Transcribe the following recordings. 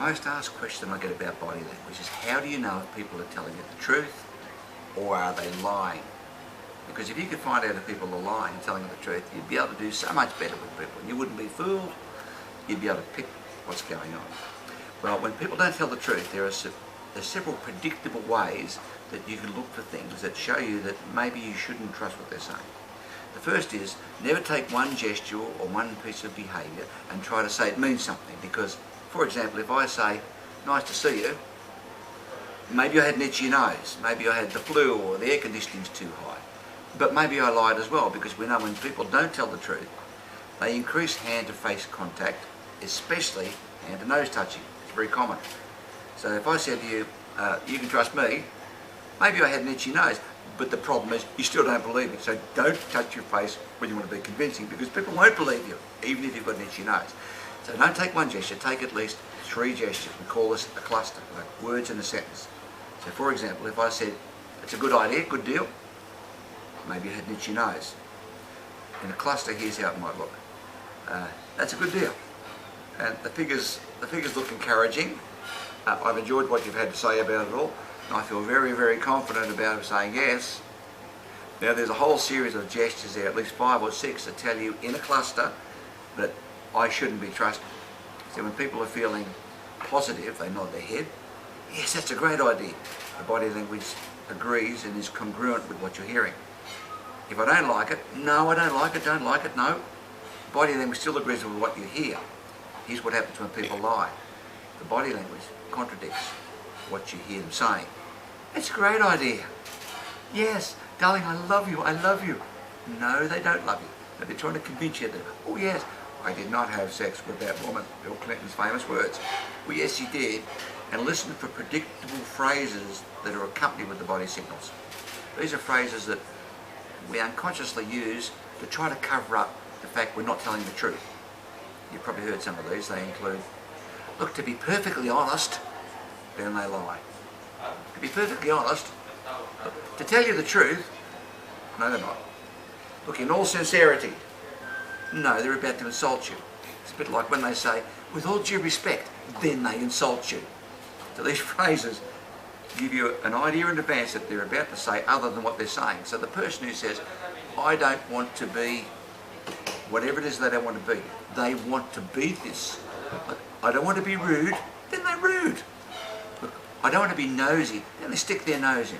most asked question I get about body language is, how do you know if people are telling you the truth or are they lying? Because if you could find out if people are lying and telling you the truth, you'd be able to do so much better with people. And you wouldn't be fooled. You'd be able to pick what's going on. Well, when people don't tell the truth, there's several predictable ways that you can look for things that show you that maybe you shouldn't trust what they're saying. The first is, never take one gesture or one piece of behaviour and try to say it means something. Because, for example, if I say, nice to see you, maybe I had an itchy nose, maybe I had the flu or the air conditioning's too high. But maybe I lied as well, because we know when people don't tell the truth, they increase hand-to-face contact, especially hand-to-nose touching. It's very common. So if I said to you, you can trust me, maybe I had an itchy nose, but the problem is you still don't believe me. So don't touch your face when you want to be convincing, because people won't believe you, even if you've got an itchy nose. So don't take one gesture, take at least 3 gestures. We call this a cluster, like words in a sentence. So for example, if I said, it's a good idea, good deal, maybe you had an itchy nose. In a cluster, here's how it might look. That's a good deal. And the figures look encouraging. I've enjoyed what you've had to say about it all, and I feel very, very confident about saying yes. Now there's a whole series of gestures there, at least 5 or 6, that tell you in a cluster that I shouldn't be trusted. So when people are feeling positive, they nod their head. Yes, that's a great idea. The body language agrees and is congruent with what you're hearing. If I don't like it, no, I don't like it, don't like it, no. Body language still agrees with what you hear. Here's what happens when people lie. The body language contradicts what you hear them saying. It's a great idea. Yes, darling, I love you, I love you. No, they don't love you. They're trying to convince you that, oh yes, I did not have sex with that woman. Bill Clinton's famous words. Well, yes, he did. And listen for predictable phrases that are accompanied with the body signals. These are phrases that we unconsciously use to try to cover up the fact we're not telling the truth. You've probably heard some of these. They include, look, to be perfectly honest, then they lie. To be perfectly honest, look, to tell you the truth, no they're not. Look, in all sincerity, no, they're about to insult you. It's a bit like when they say, with all due respect, then they insult you. So these phrases give you an idea in advance that they're about to say other than what they're saying. So the person who says, I don't want to be whatever it is they don't want to be, they want to be this. Look, I don't want to be rude, then they're rude. Look, I don't want to be nosy, then they stick their nose in.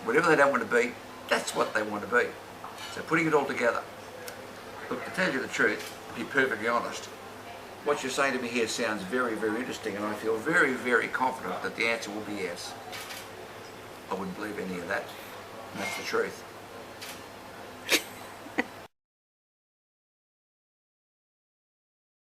Whatever they don't want to be, that's what they want to be. So putting it all together, look, to tell you the truth, to be perfectly honest, what you're saying to me here sounds very, very interesting, and I feel very, very confident that the answer will be yes. I wouldn't believe any of that, and that's the truth.